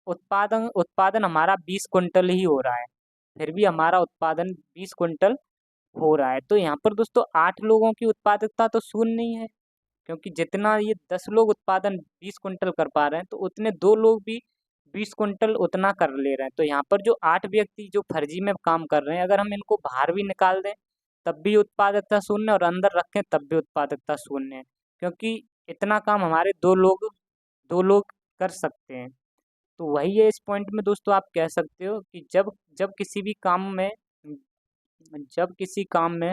उत्पादन हमारा 20 कुंटल ही हो रहा है। फिर भी हमारा उत्पादन 20 कुंटल हो रहा है। तो यहाँ पर दोस्तों 8 लोगों की उत्पादकता तो शून्य नहीं है, क्योंकि जितना ये 10 लोग उत्पादन 20 कुंटल कर पा रहे हैं, तो उतने 2 लोग भी 20 कुंटल उतना कर ले रहे हैं। तो यहाँ पर जो 8 व्यक्ति जो फर्जी में काम कर रहे हैं, अगर हम इनको बाहर भी निकाल दें तब भी उत्पादकता शून्य, और अंदर रखें तब भी उत्पादकता शून्य है, क्योंकि इतना काम हमारे 2 लोग कर सकते हैं। तो वही है, इस पॉइंट में दोस्तों आप कह सकते हो कि जब जब किसी भी काम में जब किसी काम में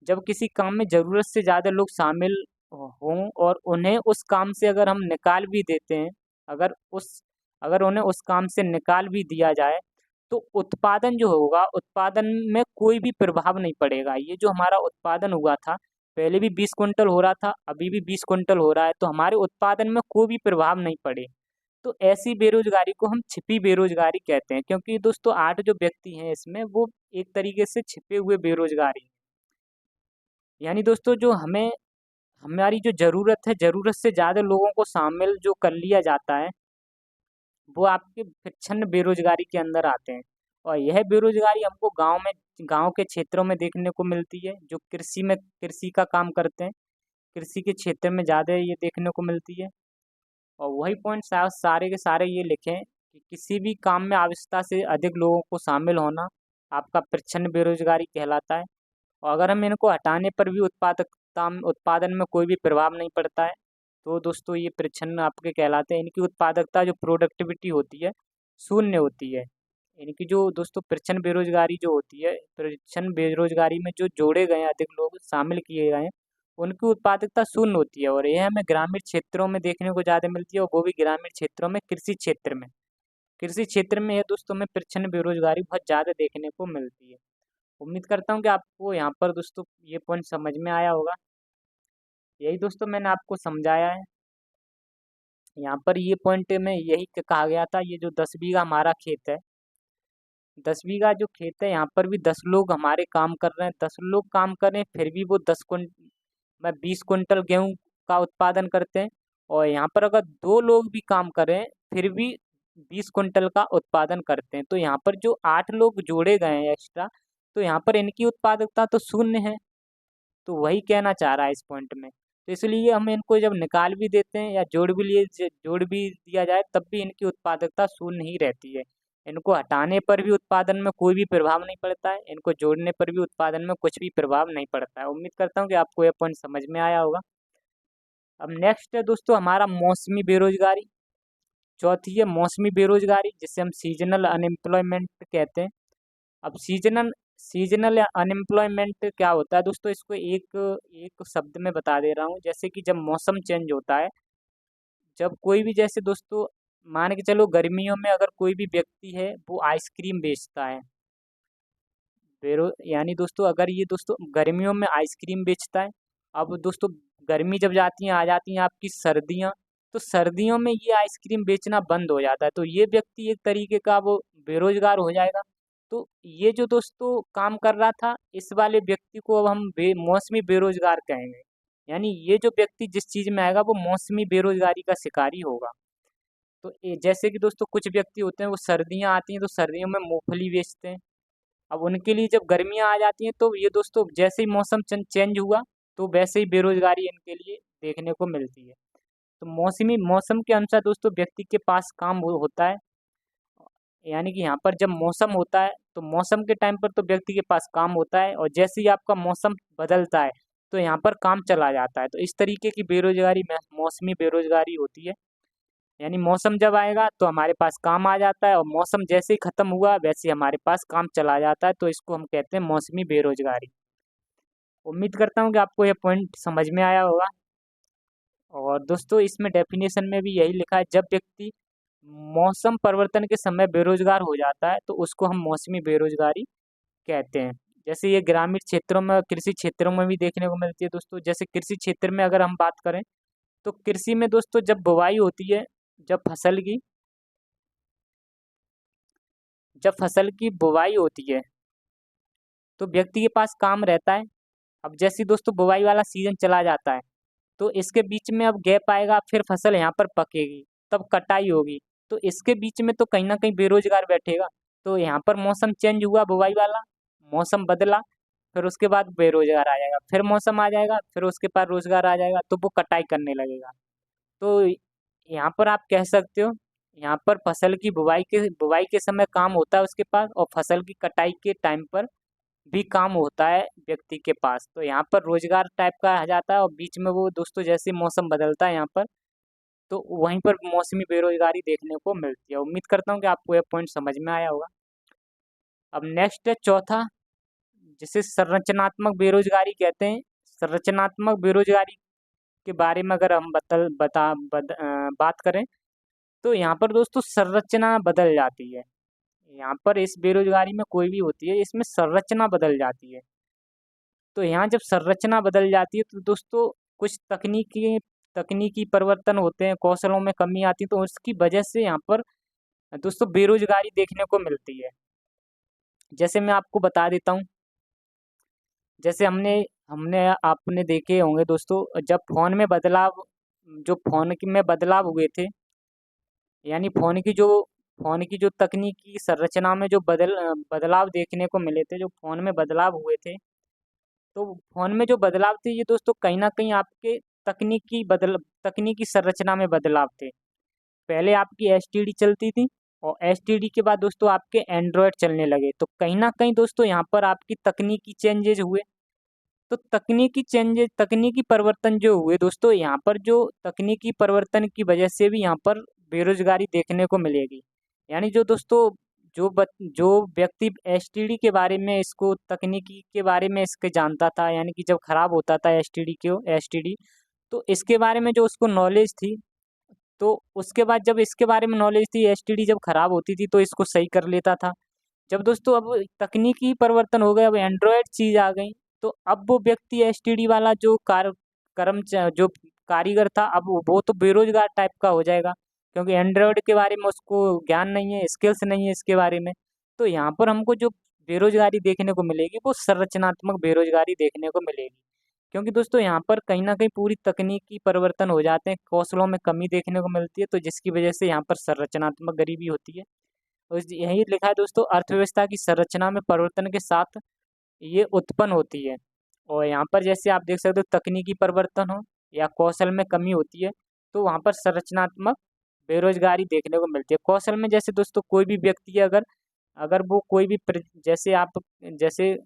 जब किसी काम में ज़रूरत से ज़्यादा लोग शामिल हों और उन्हें उस काम से अगर हम निकाल भी देते हैं, अगर उस अगर उन्हें उस काम से निकाल भी दिया जाए, तो उत्पादन जो होगा, उत्पादन में कोई भी प्रभाव नहीं पड़ेगा। ये जो हमारा उत्पादन हुआ था, पहले भी 20 कुंटल हो रहा था, अभी भी 20 कुंटल हो रहा है, तो हमारे उत्पादन में कोई भी प्रभाव नहीं पड़े। तो ऐसी बेरोज़गारी को हम छिपी बेरोज़गारी कहते हैं, क्योंकि दोस्तों 8 जो व्यक्ति हैं इसमें, वो एक तरीके से छिपे हुए बेरोज़गारी हैं। यानी दोस्तों जो हमारी जो ज़रूरत है, ज़रूरत से ज़्यादा लोगों को शामिल जो कर लिया जाता है, वो आपके प्रच्छन्न बेरोज़गारी के अंदर आते हैं। और यह बेरोज़गारी हमको गाँव के क्षेत्रों में देखने को मिलती है, जो कृषि का काम करते हैं। कृषि के क्षेत्र में ज़्यादा ये देखने को मिलती है। और वही पॉइंट सारे के सारे ये लिखें कि किसी भी काम में आवश्यकता से अधिक लोगों को शामिल होना आपका प्रच्छन्न बेरोज़गारी कहलाता है। और अगर हम इनको हटाने पर भी उत्पादन में कोई भी प्रभाव नहीं पड़ता है, तो दोस्तों ये प्रच्छन्न आपके कहलाते हैं। इनकी उत्पादकता जो प्रोडक्टिविटी होती है, शून्य होती है। इनकी जो दोस्तों प्रच्छन्न बेरोज़गारी जो होती है, प्रच्छन्न बेरोज़गारी में जो जोड़े गए हैं, अधिक लोग शामिल किए गए हैं, उनकी उत्पादकता शून्य होती है। और यह हमें ग्रामीण क्षेत्रों में देखने को ज़्यादा मिलती है, और वो भी ग्रामीण क्षेत्रों में कृषि क्षेत्र में। कृषि क्षेत्र में यह दोस्तों में प्रच्छन्न बेरोज़गारी बहुत ज़्यादा देखने को मिलती है। उम्मीद करता हूँ कि आपको यहाँ पर दोस्तों ये पॉइंट समझ में आया होगा। यही दोस्तों मैंने आपको समझाया है। यहाँ पर ये पॉइंट में यही कहा गया था, ये जो 10 बीघा हमारा खेत है, 10 बीघा जो खेत है, यहाँ पर भी 10 लोग हमारे काम कर रहे हैं, 10 लोग काम कर रहे हैं, फिर भी वो 20 कुंटल गेहूँ का उत्पादन करते हैं। और यहाँ पर अगर 2 लोग भी काम करें, फिर भी 20 कुंटल का उत्पादन करते हैं। तो यहाँ पर जो 8 लोग जोड़े गए हैं एक्स्ट्रा, तो यहाँ पर इनकी उत्पादकता तो शून्य है। तो वही कहना चाह रहा है इस पॉइंट में। तो इसलिए हम इनको जब निकाल भी देते हैं या जोड़ भी दिया जाए, तब भी इनकी उत्पादकता शून्य ही रहती है। इनको हटाने पर भी उत्पादन में कोई भी प्रभाव नहीं पड़ता है, इनको जोड़ने पर भी उत्पादन में कुछ भी प्रभाव नहीं पड़ता है। उम्मीद करता हूँ कि आपको यह पॉइंट समझ में आया होगा। अब नेक्स्ट है दोस्तों हमारा मौसमी बेरोजगारी। चौथी है मौसमी बेरोजगारी, जिसे हम सीजनल अनएम्प्लॉयमेंट कहते हैं। अब सीजनल अनएम्प्लॉयमेंट क्या होता है दोस्तों, इसको एक एक शब्द में बता दे रहा हूँ। जैसे कि जब मौसम चेंज होता है, जब कोई भी, जैसे दोस्तों मान के चलो गर्मियों में अगर कोई भी व्यक्ति है वो आइसक्रीम बेचता है, यानी दोस्तों अगर ये दोस्तों गर्मियों में आइसक्रीम बेचता है, अब दोस्तों गर्मी जब जाती हैं, आ जाती हैं आपकी सर्दियाँ, तो सर्दियों में ये आइसक्रीम बेचना बंद हो जाता है, तो ये व्यक्ति एक तरीके का वो बेरोजगार हो जाएगा। तो ये जो दोस्तों काम कर रहा था, इस वाले व्यक्ति को अब हम मौसमी बेरोजगार कहेंगे। यानी ये जो व्यक्ति जिस चीज़ में आएगा वो मौसमी बेरोजगारी का शिकारी होगा। तो जैसे कि दोस्तों कुछ व्यक्ति होते हैं वो सर्दियाँ आती हैं तो सर्दियों में मूँगफली बेचते हैं। अब उनके लिए जब गर्मियाँ आ जाती हैं तो ये दोस्तों जैसे ही मौसम चेंज हुआ तो वैसे ही बेरोजगारी इनके लिए देखने को मिलती है। तो मौसमी मौसम के अनुसार दोस्तों व्यक्ति के पास काम होता है। यानी कि यहाँ पर जब मौसम होता है तो मौसम के टाइम पर तो व्यक्ति के पास काम होता है और जैसे ही आपका मौसम बदलता है तो यहाँ पर काम चला जाता है। तो इस तरीके की बेरोजगारी मौसमी बेरोजगारी होती है। यानी मौसम जब आएगा तो हमारे पास काम आ जाता है और मौसम जैसे ही खत्म हुआ वैसे ही हमारे पास काम चला जाता है। तो इसको हम कहते हैं मौसमी बेरोजगारी। उम्मीद करता हूँ कि आपको यह पॉइंट समझ में आया होगा। और दोस्तों इसमें डेफिनेशन में भी यही लिखा है, जब व्यक्ति मौसम परिवर्तन के समय बेरोजगार हो जाता है तो उसको हम मौसमी बेरोजगारी कहते हैं। जैसे ये ग्रामीण क्षेत्रों में कृषि क्षेत्रों में भी देखने को मिलती है दोस्तों। जैसे कृषि क्षेत्र में अगर हम बात करें तो कृषि में दोस्तों जब बुवाई होती है, जब फसल की जब फसल की बुवाई होती है तो व्यक्ति के पास काम रहता है। अब जैसे दोस्तों बुवाई वाला सीजन चला जाता है तो इसके बीच में अब गैप आएगा, फिर फसल यहाँ पर पकेगी, तब कटाई होगी। तो इसके बीच में तो कहीं ना कहीं बेरोजगार बैठेगा। तो यहाँ पर मौसम चेंज हुआ बुवाई वाला, मौसम बदला, फिर उसके बाद बेरोजगार आ जाएगा, फिर मौसम आ जाएगा, फिर उसके पास रोजगार आ जाएगा तो वो कटाई करने लगेगा। तो यहाँ पर आप कह सकते हो, यहाँ पर फसल की बुवाई के समय काम होता है उसके पास और फसल की कटाई के टाइम पर भी काम होता है व्यक्ति के पास। तो यहाँ पर रोजगार टाइप का आ जाता है और बीच में वो दोस्तों जैसे मौसम बदलता है यहाँ पर तो वहीं पर मौसमी बेरोजगारी देखने को मिलती है। उम्मीद करता हूँ कि आपको यह पॉइंट समझ में आया होगा। अब नेक्स्ट है चौथा, जिसे संरचनात्मक बेरोजगारी कहते हैं। संरचनात्मक बेरोजगारी के बारे में अगर हम बात करें तो यहाँ पर दोस्तों संरचना बदल जाती है। यहाँ पर इस बेरोजगारी में कोई भी होती है, इसमें संरचना बदल जाती है। तो यहाँ जब संरचना बदल जाती है तो दोस्तों कुछ तकनीकी परिवर्तन होते हैं, कौशलों में कमी आती है, तो उसकी वजह से यहाँ पर दोस्तों बेरोजगारी देखने को मिलती है। जैसे मैं आपको बता देता हूँ, जैसे हमने हमने आपने देखे होंगे दोस्तों, जब फोन में बदलाव हुए थे, यानी फोन की जो तकनीकी संरचना में जो बदलाव देखने को मिले थे, जो फोन में बदलाव हुए थे, तो फोन में जो बदलाव थे ये दोस्तों कहीं ना कहीं आपके तकनीकी संरचना में बदलाव थे। पहले आपकी एसटीडी चलती थी और एसटीडी के बाद दोस्तों आपके एंड्रॉयड चलने लगे। तो कहीं ना कहीं दोस्तों यहाँ पर आपकी तकनीकी चेंजेज हुए। तो तकनीकी परिवर्तन जो हुए दोस्तों, यहाँ पर जो तकनीकी परिवर्तन की वजह से भी यहाँ पर बेरोजगारी देखने को मिलेगी। यानी जो दोस्तों जो व्यक्ति एसटीडी के बारे में, इसको तकनीकी के बारे में इसके जानता था, यानी कि जब खराब होता था एसटीडी, तो इसके बारे में जो उसको नॉलेज थी, तो उसके बाद जब इसके बारे में नॉलेज थी, एसटीडी जब खराब होती थी तो इसको सही कर लेता था। जब दोस्तों अब तकनीकी परिवर्तन हो गया, अब एंड्रॉयड चीज आ गई, तो अब वो व्यक्ति एसटीडी वाला जो कारीगर था, अब वो तो बेरोजगार टाइप का हो जाएगा, क्योंकि एंड्रॉयड के बारे में उसको ज्ञान नहीं है, स्किल्स नहीं है इसके बारे में। तो यहाँ पर हमको जो बेरोजगारी देखने को मिलेगी वो संरचनात्मक बेरोजगारी देखने को मिलेगी। क्योंकि दोस्तों यहाँ पर कहीं ना कहीं पूरी तकनीकी परिवर्तन हो जाते हैं, कौशलों में कमी देखने को मिलती है, तो जिसकी वजह से यहाँ पर संरचनात्मक गरीबी होती है। और यही लिखा है दोस्तों, अर्थव्यवस्था की संरचना में परिवर्तन के साथ ये उत्पन्न होती है। और यहाँ पर जैसे आप देख सकते हो, तकनीकी परिवर्तन हो या कौशल में कमी होती है तो वहाँ पर संरचनात्मक बेरोजगारी देखने को मिलती है। कौशल में जैसे दोस्तों कोई भी व्यक्ति अगर अगर वो कोई भी जैसे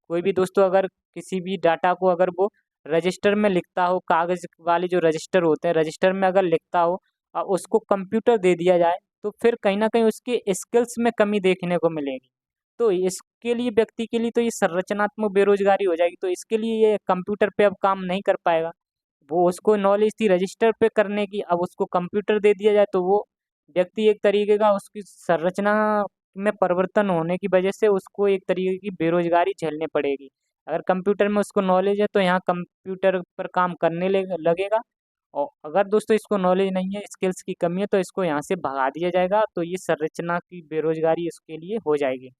कोई भी दोस्तों अगर किसी भी डाटा को अगर वो रजिस्टर में लिखता हो, कागज वाले जो रजिस्टर होते हैं, रजिस्टर में अगर लिखता हो और उसको कंप्यूटर दे दिया जाए तो फिर कहीं ना कहीं उसके स्किल्स में कमी देखने को मिलेगी। तो इसके लिए व्यक्ति के लिए तो ये संरचनात्मक बेरोजगारी हो जाएगी। तो इसके लिए ये कंप्यूटर पे अब काम नहीं कर पाएगा। वो उसको नॉलेज थी रजिस्टर पे करने की, अब उसको कंप्यूटर दे दिया जाए तो वो व्यक्ति एक तरीके का, उसकी संरचना में परिवर्तन होने की वजह से उसको एक तरीके की बेरोजगारी झेलनी पड़ेगी। अगर कंप्यूटर में उसको नॉलेज है तो यहाँ कंप्यूटर पर काम करने लगेगा, और अगर दोस्तों इसको नॉलेज नहीं है, स्किल्स की कमी है, तो इसको यहाँ से भगा दिया जाएगा। तो ये संरचना की बेरोजगारी इसके लिए हो जाएगी।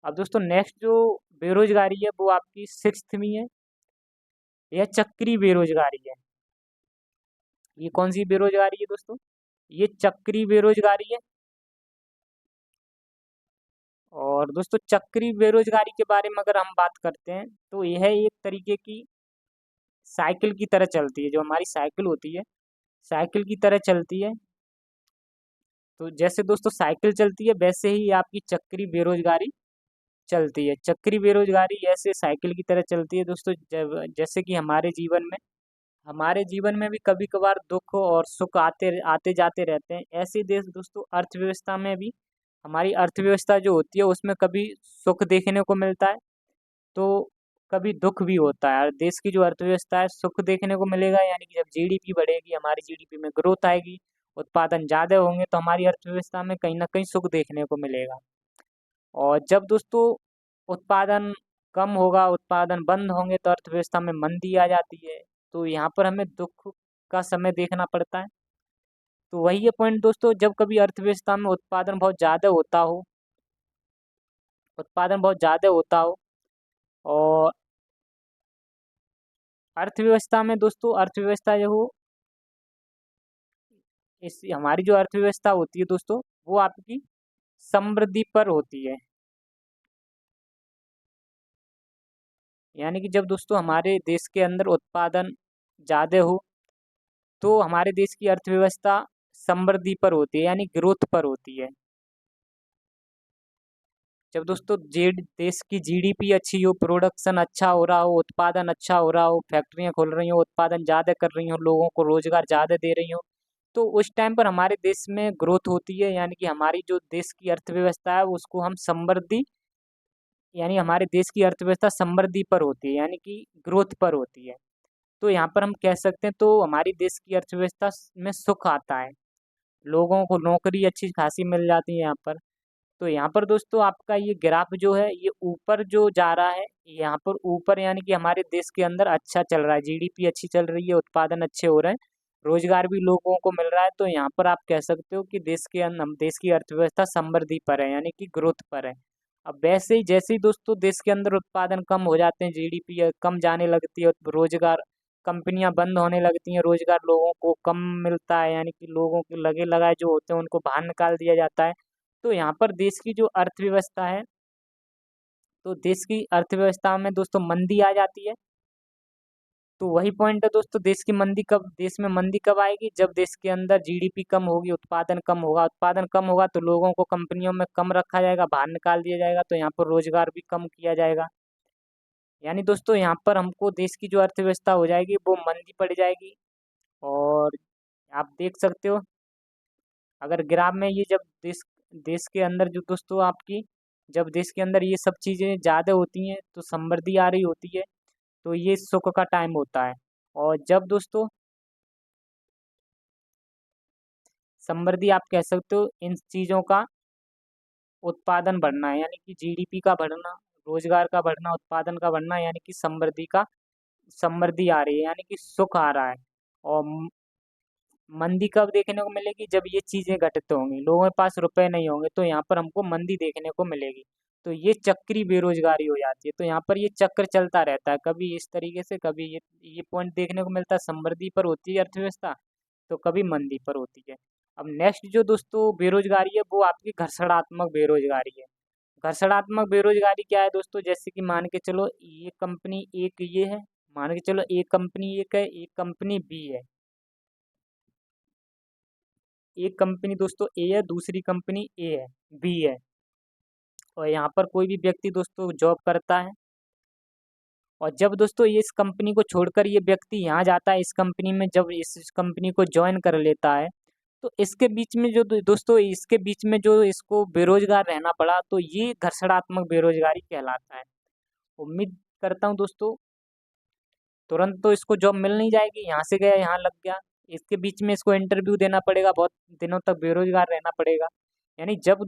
अब दोस्तों नेक्स्ट जो बेरोजगारी है वो आपकी सिक्स्थ में है, यह चक्री बेरोजगारी है। ये कौन सी बेरोजगारी है दोस्तों? ये चक्री बेरोजगारी है। और दोस्तों चक्री बेरोजगारी के बारे में अगर हम बात करते हैं तो यह एक तरीके की साइकिल की तरह चलती है। जो हमारी साइकिल होती है, साइकिल की तरह चलती है। तो जैसे दोस्तों साइकिल चलती है वैसे ही आपकी चक्री बेरोजगारी चलती है। चक्री बेरोजगारी ऐसे साइकिल की तरह चलती है दोस्तों। जब जैसे कि हमारे जीवन में भी कभी कभार दुख और सुख आते आते जाते रहते हैं। ऐसे देश दोस्तों अर्थव्यवस्था में भी, हमारी अर्थव्यवस्था जो होती है उसमें कभी सुख देखने को मिलता है तो कभी दुख भी होता है। और देश की जो अर्थव्यवस्था है, सुख देखने को मिलेगा यानी कि जब जीडीपी बढ़ेगी, हमारी जीडीपी में ग्रोथ आएगी, उत्पादन ज़्यादा होंगे तो हमारी अर्थव्यवस्था में कहीं ना कहीं सुख देखने को मिलेगा। और जब दोस्तों उत्पादन कम होगा, उत्पादन बंद होंगे तो अर्थव्यवस्था में मंदी आ जाती है। तो यहाँ पर हमें दुख का समय देखना पड़ता है। तो वही है पॉइंट दोस्तों, जब कभी अर्थव्यवस्था में उत्पादन बहुत ज़्यादा होता हो और अर्थव्यवस्था में दोस्तों, अर्थव्यवस्था जो हो, इस हमारी जो अर्थव्यवस्था होती है दोस्तों वो आपकी समृद्धि पर होती है। यानी कि जब दोस्तों हमारे देश के अंदर उत्पादन ज़्यादा हो तो हमारे देश की अर्थव्यवस्था समृद्धि पर होती है यानी ग्रोथ पर होती है। जब दोस्तों देश की जीडीपी अच्छी हो, प्रोडक्शन अच्छा हो रहा हो, उत्पादन अच्छा हो रहा हो, फैक्ट्रियां खुल रही हो, उत्पादन ज़्यादा कर रही हो, लोगों को रोजगार ज़्यादा दे रही हो, तो उस टाइम पर हमारे देश में ग्रोथ होती है। यानी कि हमारी जो देश की अर्थव्यवस्था है उसको हम समृद्धि, यानी हमारे देश की अर्थव्यवस्था समृद्धि पर होती है यानी कि ग्रोथ पर होती है। तो यहाँ पर हम कह सकते हैं तो हमारी देश की अर्थव्यवस्था में सुख आता है, लोगों को नौकरी अच्छी खासी मिल जाती है यहाँ पर। तो यहाँ पर दोस्तों आपका ये ग्राफ जो है ये ऊपर जो जा रहा है, यहाँ पर ऊपर यानी कि हमारे देश के अंदर अच्छा चल रहा है, जीडीपी अच्छी चल रही है, उत्पादन अच्छे हो रहे हैं, रोजगार भी लोगों को मिल रहा है। तो यहाँ पर आप कह सकते हो कि देश की अर्थव्यवस्था समृद्धि पर है यानी कि ग्रोथ पर है। अब वैसे ही जैसे ही दोस्तों देश के अंदर उत्पादन कम हो जाते हैं, जीडीपी कम जाने लगती है, रोजगार, कंपनियां बंद होने लगती हैं, रोजगार लोगों को कम मिलता है यानी कि लोगों के लगे लगाए जो होते हैं उनको बाहर निकाल दिया जाता है। तो यहाँ पर देश की जो अर्थव्यवस्था है, तो देश की अर्थव्यवस्था में दोस्तों मंदी आ जाती है। तो वही पॉइंट है दोस्तों, देश में मंदी कब आएगी? जब देश के अंदर जीडीपी कम होगी, उत्पादन कम होगा, उत्पादन कम होगा तो लोगों को कंपनियों में कम रखा जाएगा, बाहर निकाल दिया जाएगा, तो यहाँ पर रोजगार भी कम किया जाएगा। यानी दोस्तों यहाँ पर हमको देश की जो अर्थव्यवस्था हो जाएगी वो मंदी पड़ जाएगी। और आप देख सकते हो अगर ग्राफ में ये जब देश देश के अंदर जो दोस्तों आपकी, जब देश के अंदर ये सब चीज़ें ज़्यादा होती हैं तो समृद्धि आ रही होती है, तो ये सुख का टाइम होता है। और जब दोस्तों समृद्धि, आप कह सकते हो इन चीज़ों का उत्पादन बढ़ना है यानी कि जीडीपी का बढ़ना, रोजगार का बढ़ना, उत्पादन का बढ़ना, यानी कि समृद्धि आ रही है यानी कि सुख आ रहा है। और मंदी कब देखने को मिलेगी? जब ये चीज़ें घटित होंगी, लोगों के पास रुपए नहीं होंगे, तो यहाँ पर हमको मंदी देखने को मिलेगी। तो ये चक्री बेरोजगारी हो जाती है। तो यहाँ पर ये चक्र चलता रहता है, कभी इस तरीके से, कभी ये पॉइंट देखने को मिलता है, समृद्धि पर होती है अर्थव्यवस्था तो कभी मंदी पर होती है। अब नेक्स्ट जो दोस्तों बेरोजगारी है वो आपकी घर्षणात्मक बेरोजगारी है। घर्षणात्मक बेरोजगारी क्या है दोस्तों? जैसे कि मान के चलो ये कंपनी एक ये है, मान के चलो एक कंपनी एक है, एक कंपनी बी है। एक कंपनी दोस्तों ए है, दूसरी कंपनी ए है, बी है। और यहाँ पर कोई भी व्यक्ति दोस्तों जॉब करता है, और जब दोस्तों ये इस कंपनी को छोड़कर ये व्यक्ति यहाँ जाता है, इस कंपनी में जब इस कंपनी को ज्वाइन कर लेता है, तो इसके बीच में जो दोस्तों इसके बीच में जो इसको बेरोजगार रहना पड़ा, तो ये घर्षणात्मक बेरोजगारी कहलाता है। उम्मीद करता हूँ दोस्तों तुरंत तो इसको जॉब मिल नहीं जाएगी, यहाँ से गया यहाँ लग गया, इसके बीच में इसको इंटरव्यू देना पड़ेगा, बहुत दिनों तक बेरोजगार रहना पड़ेगा। यानी जब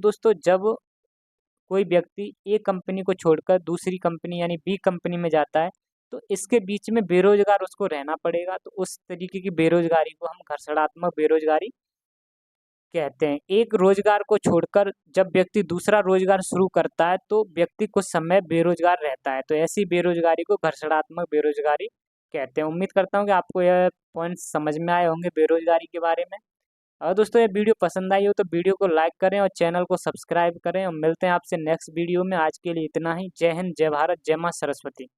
कोई व्यक्ति ए कंपनी को छोड़कर दूसरी कंपनी यानी बी कंपनी में जाता है, तो इसके बीच में बेरोजगार उसको रहना पड़ेगा। तो उस तरीके की बेरोजगारी को हम घर्षणात्मक बेरोजगारी कहते हैं। एक रोजगार को छोड़कर जब व्यक्ति दूसरा रोजगार शुरू करता है तो व्यक्ति कुछ समय बेरोजगार रहता है, तो ऐसी बेरोजगारी को घर्षणात्मक बेरोजगारी कहते हैं। उम्मीद करता हूँ कि आपको यह पॉइंट्स समझ में आए होंगे बेरोजगारी के बारे में। अगर दोस्तों ये वीडियो पसंद आई हो तो वीडियो को लाइक करें और चैनल को सब्सक्राइब करें, और मिलते हैं आपसे नेक्स्ट वीडियो में। आज के लिए इतना ही। जय हिंद, जय भारत, जय माँ सरस्वती।